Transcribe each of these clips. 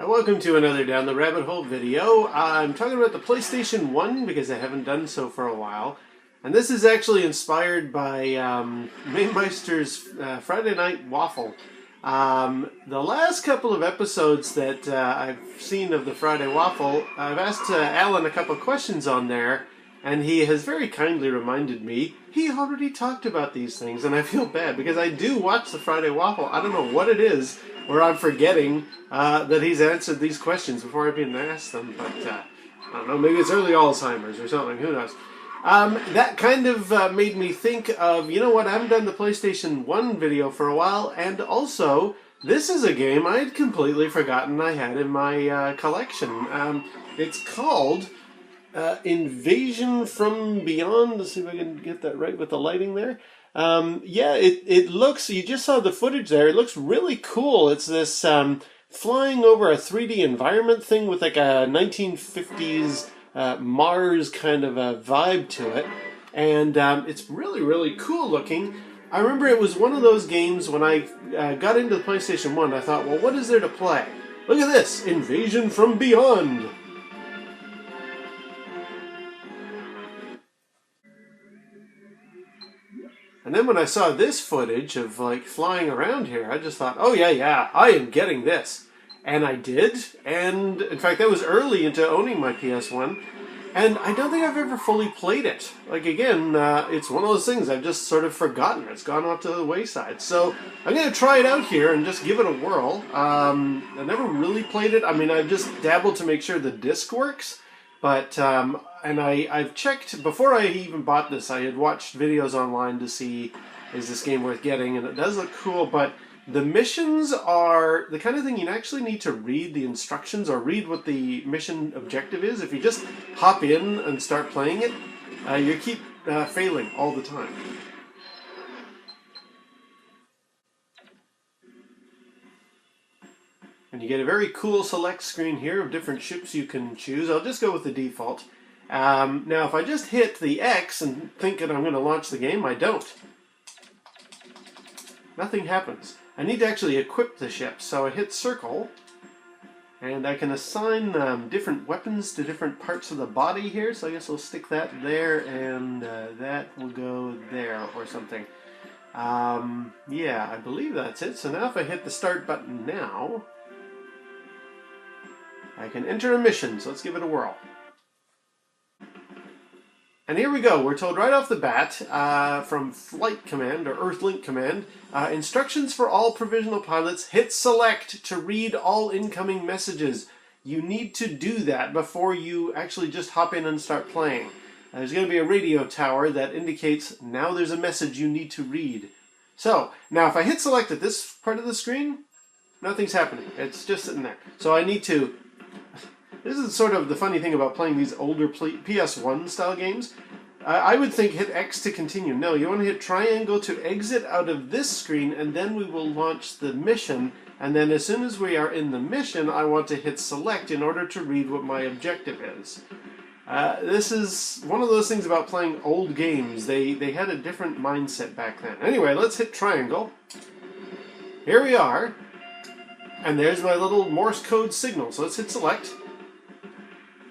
Welcome to another Down the Rabbit Hole video. I'm talking about the PlayStation 1 because I haven't done so for a while. And this is actually inspired by Mainmeister's Friday Night Waffle. The last couple of episodes that I've seen of the Friday Waffle, I've asked Alan a couple of questions on there, and he has very kindly reminded me he already talked about these things, and I feel bad because I do watch the Friday Waffle. I don't know what it is where I'm forgetting that he's answered these questions before I've even asked them, but I don't know, maybe it's early Alzheimer's or something, who knows. That kind of made me think of, you know what, I haven't done the PlayStation 1 video for a while, and also, this is a game I had completely forgotten I had in my collection. It's called Invasion from Beyond. Let's see if I can get that right with the lighting there. Yeah, it looks, you just saw the footage there, it looks really cool. It's this flying over a 3D environment thing with like a 1950s Mars kind of a vibe to it. And it's really, really cool looking. I remember it was one of those games when I got into the PlayStation 1, I thought, well, what is there to play? Look at this, Invasion from Beyond. And then when I saw this footage of like flying around here, I just thought, oh yeah, I am getting this. And I did, and in fact that was early into owning my PS1, and I don't think I've ever fully played it. Like again, it's one of those things I've just sort of forgotten. It's gone off to the wayside. So I'm going to try it out here and just give it a whirl. I never really played it. I mean, I've just dabbled to make sure the disc works. But, and I've checked, before I even bought this, I had watched videos online to see, is this game worth getting? And it does look cool, but the missions are the kind of thing you actually need to read the instructions or read what the mission objective is. If you just hop in and start playing it, you keep failing all the time. And you get a very cool select screen here of different ships you can choose. I'll just go with the default. Now, if I just hit the X and think that I'm going to launch the game, I don't. Nothing happens. I need to actually equip the ship, so I hit circle, and I can assign different weapons to different parts of the body here, so I guess we'll stick that there, and that will go there, or something. Yeah, I believe that's it. So now if I hit the start button now, I can enter a mission, so let's give it a whirl. And here we go. We're told right off the bat from Flight Command or Earthlink Command, instructions for all provisional pilots, hit select to read all incoming messages. You need to do that before you actually just hop in and start playing. There's going to be a radio tower that indicates now there's a message you need to read. So, now if I hit select at this part of the screen, nothing's happening. It's just sitting there. So I need to... This is sort of the funny thing about playing these older PS1 style games. I would think hit X to continue. No, you want to hit triangle to exit out of this screen, and then we will launch the mission. And then as soon as we are in the mission, I want to hit select in order to read what my objective is. This is one of those things about playing old games. They had a different mindset back then. Anyway, let's hit triangle. Here we are. And there's my little Morse code signal. So let's hit select.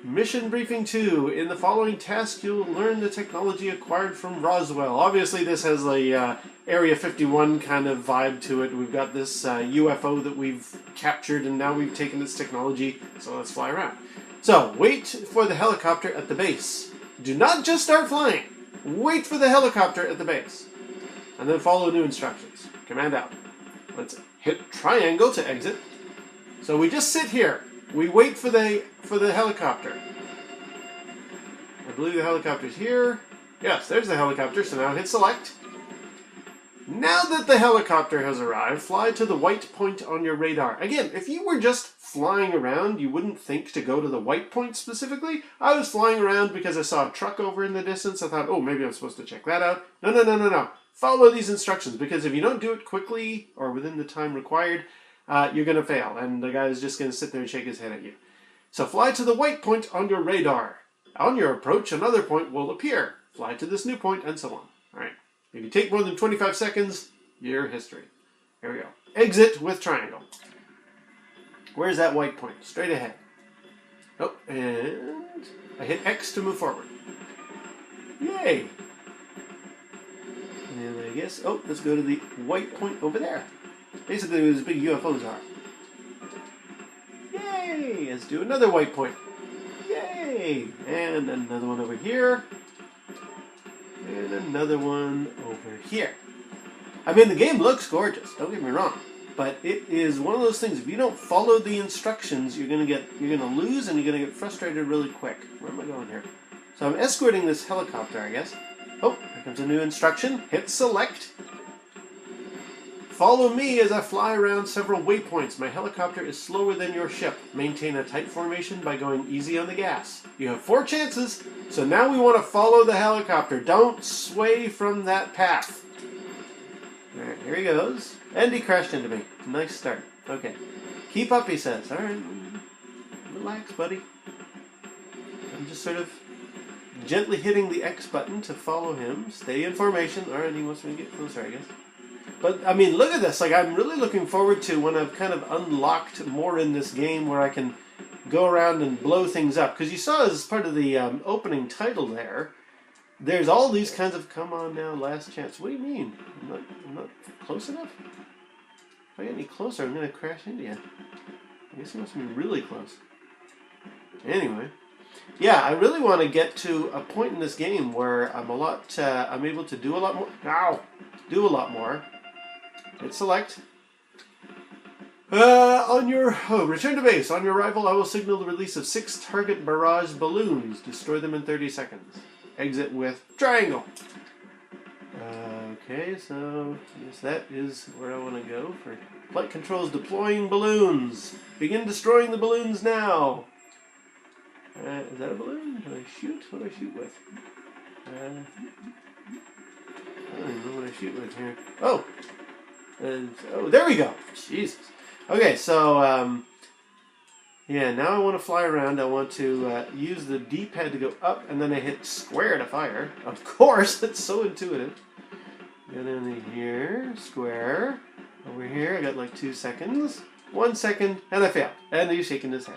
Mission Briefing 2. In the following task, you'll learn the technology acquired from Roswell. Obviously, this has a Area 51 kind of vibe to it. We've got this UFO that we've captured, and now we've taken its technology, so let's fly around. So, wait for the helicopter at the base. Do not just start flying. Wait for the helicopter at the base. And then follow new instructions. Command out. Let's hit triangle to exit. So we just sit here. We wait for the helicopter. I believe the helicopter's here. Yes, there's the helicopter, so now hit select. Now that the helicopter has arrived, fly to the white point on your radar. Again, if you were just flying around, you wouldn't think to go to the white point specifically. I was flying around because I saw a truck over in the distance. I thought, oh, maybe I'm supposed to check that out. No. Follow these instructions, because if you don't do it quickly or within the time required, you're going to fail, and the guy is just going to sit there and shake his head at you. So fly to the white point on your radar. On your approach, another point will appear. Fly to this new point, and so on. All right. If you take more than 25 seconds, you're history. Here we go. Exit with triangle. Where's that white point? Straight ahead. Oh, and I hit X to move forward. Yay! And I guess, oh, let's go to the white point over there. Basically, where those big UFOs are. Yay! Let's do another white point. Yay! And another one over here. And another one over here. I mean, the game looks gorgeous, don't get me wrong. But it is one of those things, if you don't follow the instructions, you're gonna lose and you're gonna get frustrated really quick. Where am I going here? So I'm escorting this helicopter, I guess. Oh, here comes a new instruction. Hit select. Follow me as I fly around several waypoints. My helicopter is slower than your ship. Maintain a tight formation by going easy on the gas. You have 4 chances, so now we want to follow the helicopter. Don't sway from that path. Alright, here he goes. And he crashed into me. Nice start. Okay. Keep up, he says. Alright. Relax, buddy. I'm just sort of gently hitting the X button to follow him. Stay in formation. Alright, he wants me to get closer, I guess. But, I mean, look at this. Like, I'm really looking forward to when I've kind of unlocked more in this game where I can go around and blow things up. Because you saw as part of the opening title there, there's all these kinds of, come on now, last chance. What do you mean? I'm not close enough? If I get any closer, I'm going to crash into you. I guess it must be really close. Anyway. Yeah, I really want to get to a point in this game where I'm able to do a lot more. Ow! Do a lot more. Hit select. Return to base. On your arrival, I will signal the release of 6 target barrage balloons. Destroy them in 30 seconds. Exit with triangle. Okay, so I guess that is where I want to go for flight controls. Deploying balloons. Begin destroying the balloons now. Is that a balloon? Do I shoot? What do I shoot with? I don't even know what I shoot with here. Oh! Oh, there we go! Jesus. Okay, so, yeah, now I want to fly around. I want to use the D-pad to go up, and then I hit square to fire. Of course! It's so intuitive. Go down in here, square. Over here, I got like 2 seconds. 1 second, and I failed. And he's shaking his head.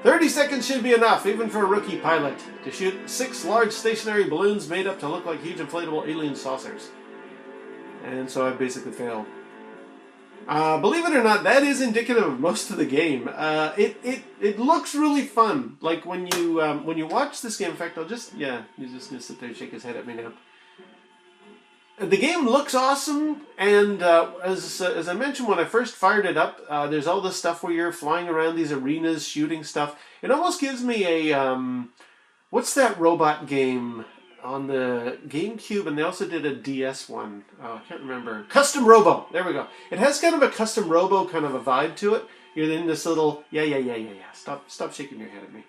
30 seconds should be enough, even for a rookie pilot, to shoot 6 large stationary balloons made up to look like huge inflatable alien saucers. And so I basically failed. Believe it or not, that is indicative of most of the game. It looks really fun. Like when you watch this game, in fact, he's just gonna sit there and shake his head at me now. The game looks awesome, and as I mentioned when I first fired it up, there's all this stuff where you're flying around these arenas, shooting stuff. It almost gives me a, what's that robot game on the GameCube, and they also did a DS one. Oh, I can't remember. Custom Robo. There we go. It has kind of a Custom Robo kind of a vibe to it. You're in this little, yeah. Stop shaking your head at me.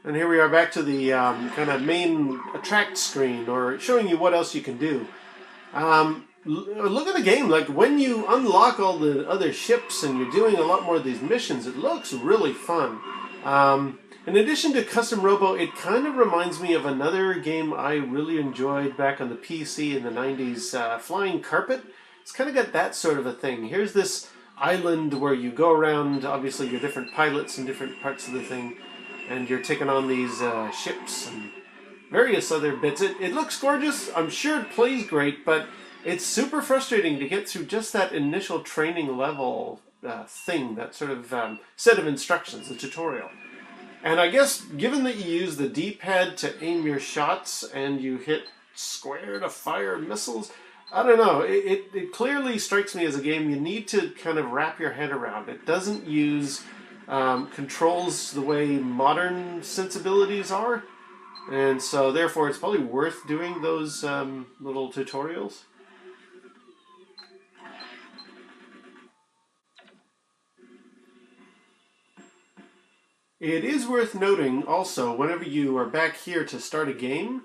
And here we are back to the kind of main attract screen, or showing you what else you can do. Look at the game. Like when you unlock all the other ships and you're doing a lot more of these missions, it looks really fun. In addition to Custom Robo, it kind of reminds me of another game I really enjoyed back on the PC in the 90s, Flying Carpet. It's kind of got that sort of a thing. Here's this island where you go around, obviously you're different pilots in different parts of the thing, and you're taking on these ships and various other bits. It looks gorgeous. I'm sure it plays great, but it's super frustrating to get through just that initial training level thing, that sort of set of instructions, the tutorial. And I guess, given that you use the D-pad to aim your shots and you hit square to fire missiles, I don't know, it clearly strikes me as a game you need to kind of wrap your head around. It doesn't use controls the way modern sensibilities are, and so therefore it's probably worth doing those little tutorials. It is worth noting also, whenever you are back here to start a game,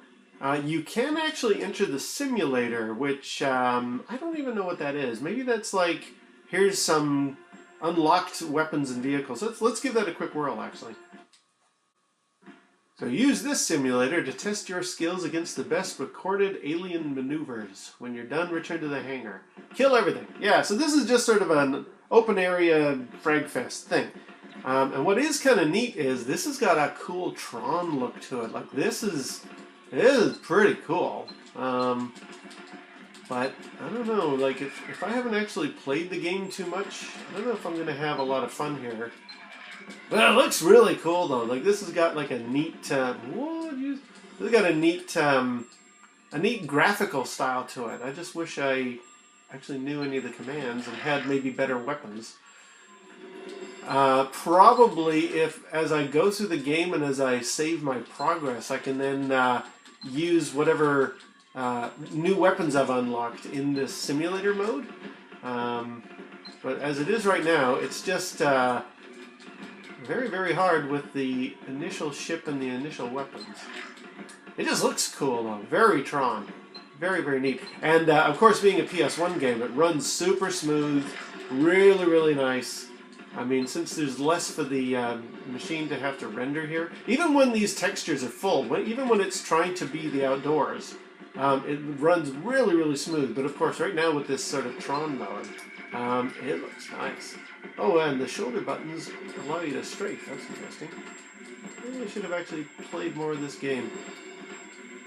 you can actually enter the simulator, which I don't even know what that is. Maybe that's like, here's some unlocked weapons and vehicles. Let's give that a quick whirl, actually. So use this simulator to test your skills against the best recorded alien maneuvers. When you're done, return to the hangar. Kill everything. Yeah, so this is just sort of an open area fragfest thing. And what is kind of neat is this has got a cool Tron look to it. Like this is pretty cool. But I don't know, like if I haven't actually played the game too much, I don't know if I'm going to have a lot of fun here. Well, it looks really cool though. Like this has got like a neat, this has got a neat graphical style to it. I just wish I actually knew any of the commands and had maybe better weapons. Probably if as I go through the game and as I save my progress, I can then use whatever new weapons I've unlocked in this simulator mode. But as it is right now, it's just very, very hard with the initial ship and the initial weapons. It just looks cool though. Very Tron. Very, very neat. And of course, being a PS1 game, it runs super smooth. Really, really nice. I mean, since there's less for the machine to have to render here, even when these textures are full, even when it's trying to be the outdoors, it runs really, really smooth. But of course, right now with this sort of Tron mode, it looks nice. Oh, and the shoulder buttons allow you to strafe. That's interesting. Maybe I should have actually played more of this game.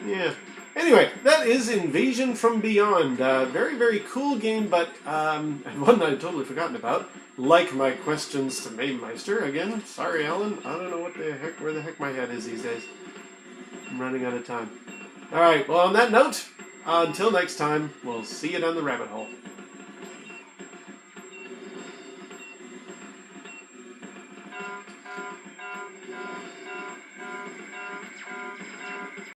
Yeah. Anyway, that is Invasion from Beyond. Very, very cool game, but and one I'd totally forgotten about. Like my questions to Mainmeister. Again, sorry, Alan. I don't know where the heck my head is these days. I'm running out of time. All right, well, on that note, until next time, we'll see you down the rabbit hole.